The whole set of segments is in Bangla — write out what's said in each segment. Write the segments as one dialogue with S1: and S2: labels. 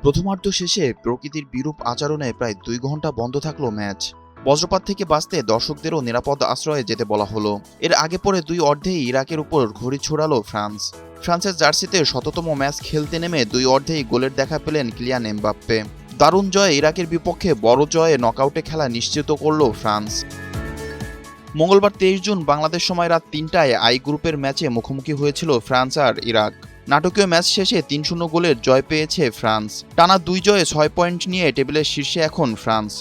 S1: প্রথমার্ধ শেষে প্রকৃতির বিরূপ আচরণে প্রায় 2 ঘন্টা বন্ধ থাকলো ম্যাচ। বজ্রপাত থেকে বাঁচতে দর্শকদেরও নিরাপদ আশ্রয়ে যেতে বলা হলো। এর আগে পরে 2 অর্ধেই ইরাকের উপর ঘড়ি ছোড়ালো ফ্রান্স। ফ্রান্সের জার্সিতে ১৭তম ম্যাচ খেলতে নেমে 2 অর্ধেই গোলের দেখা পেলেন কিলিয়ান এমবাপ্পে। দারুণ জয়ে ইরাকের বিপক্ষে বড় জয়ে নকআউটে খেলা নিশ্চিত করল ফ্রান্স। মঙ্গলবার 23 জুন বাংলাদেশ সময় রাত ৩টায় আই গ্রুপের ম্যাচে মুখোমুখি হয়েছিল ফ্রান্স আর ইরাক। নাটকীয় ম্যাচ শেষে ৩-০ গোলের জয় পেয়েছে ফ্রান্স। টানা 2 জয়ে 6 পয়েন্ট নিয়ে টেবিলের শীর্ষে এখন ফ্রান্স।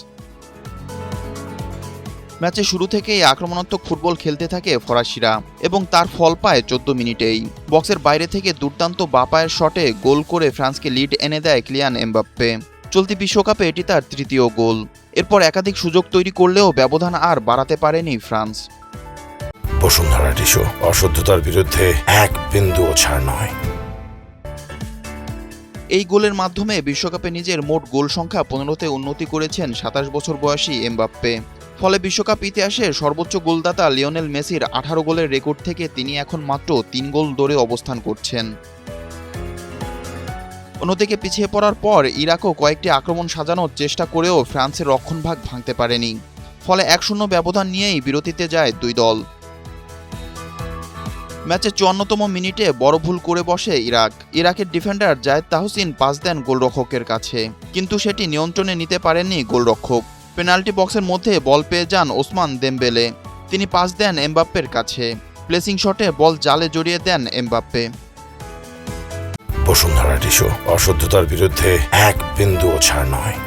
S1: ম্যাচে শুরু থেকেই আক্রমণাত্মক ফুটবল খেলতে থাকে ফরাসিরা এবং তার ফল পায় 14 মিনিটেই। বক্সের বাইরে থেকে দুর্দান্ত বাপায়ের শটে গোল করে ফ্রান্সকে লিড এনে দেয় কিলিয়ান এমবাপ্পে। চলতি বিশ্বকাপে এটি তার ৩য় গোল। এরপর একাধিক সুযোগ তৈরি করলেও ব্যবধান আর বাড়াতে পারেনি ফ্রান্স।
S2: বসুন্ধরা টিস্যু, অশুদ্ধতার বিরুদ্ধে এক বিন্দুও ছাড় নয়।
S1: এই গোলের মাধ্যমে বিশ্বকাপে নিজের মোট গোল সংখ্যা 15তে উন্নতি করেছেন 27 বছর বয়সী এমবাপ্পে। ফলে বিশ্বকাপ ইতিহাসে সর্বোচ্চ গোলদাতা লিওনেল মেসির 18 গোলের রেকর্ড থেকে তিনি এখন মাত্র 3 গোল দূরে অবস্থান করছেন। অন্যদিকে পিছিয়ে পড়ার পর ইরাকও কয়েকটি আক্রমণ সাজানোর চেষ্টা করেও ফ্রান্সের রক্ষণভাগ ভাঙতে পারেনি। ফলে 1-0 ব্যবধান নিয়েই বিরতিতে যায় 2 দল। ম্যাচে 54তম মিনিটে বড় ভুল করে বসে ইরাক। ইরাকের ডিফেন্ডার জায়েদ তাহসিন পাস দেন গোলরক্ষকের কাছে, কিন্তু সেটি নিয়ন্ত্রণে নিতে পারেননি গোলরক্ষক। পেনাল্টি বক্সের মধ্যে বল পেয়ে যান ওসমান দেমবেলে। তিনি পাস দেন এমবাপ্পের কাছে। প্লেসিং শটে বল জালে জড়িয়ে দেন এমবাপ্পে।
S2: বসুন্ধরা টিস্যু, অশুদ্ধতার বিরুদ্ধে এক বিন্দুও ছাড় নয়।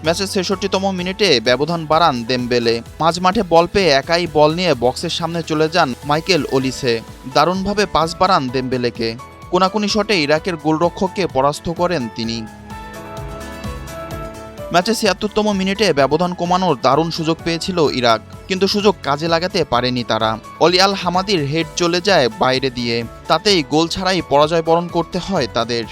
S1: ম্যাচের ৬৬তম মিনিটে ব্যবধান বাড়ান দেমবেলে। মাঝ মাঠে বল পেয়ে একাই বল নিয়ে বক্সের সামনে চলে যান মাইকেল ওলিসে। দারুণভাবে পাস বাড়ান দেমবেলেকে। কোনাকুনি শটে ইরাকের গোলরক্ষককে পরাস্ত করেন তিনি। ম্যাচে ৭৬তম মিনিটে ব্যবধান কমানোর দারুণ সুযোগ পেয়েছিল ইরাক, কিন্তু সুযোগ কাজে লাগাতে পারেনি তারা। অলি আল হামাদির হেড চলে যায় বাইরে দিয়ে, তাতেই গোল ছাড়াই পরাজয় বরণ করতে হয় তাদের।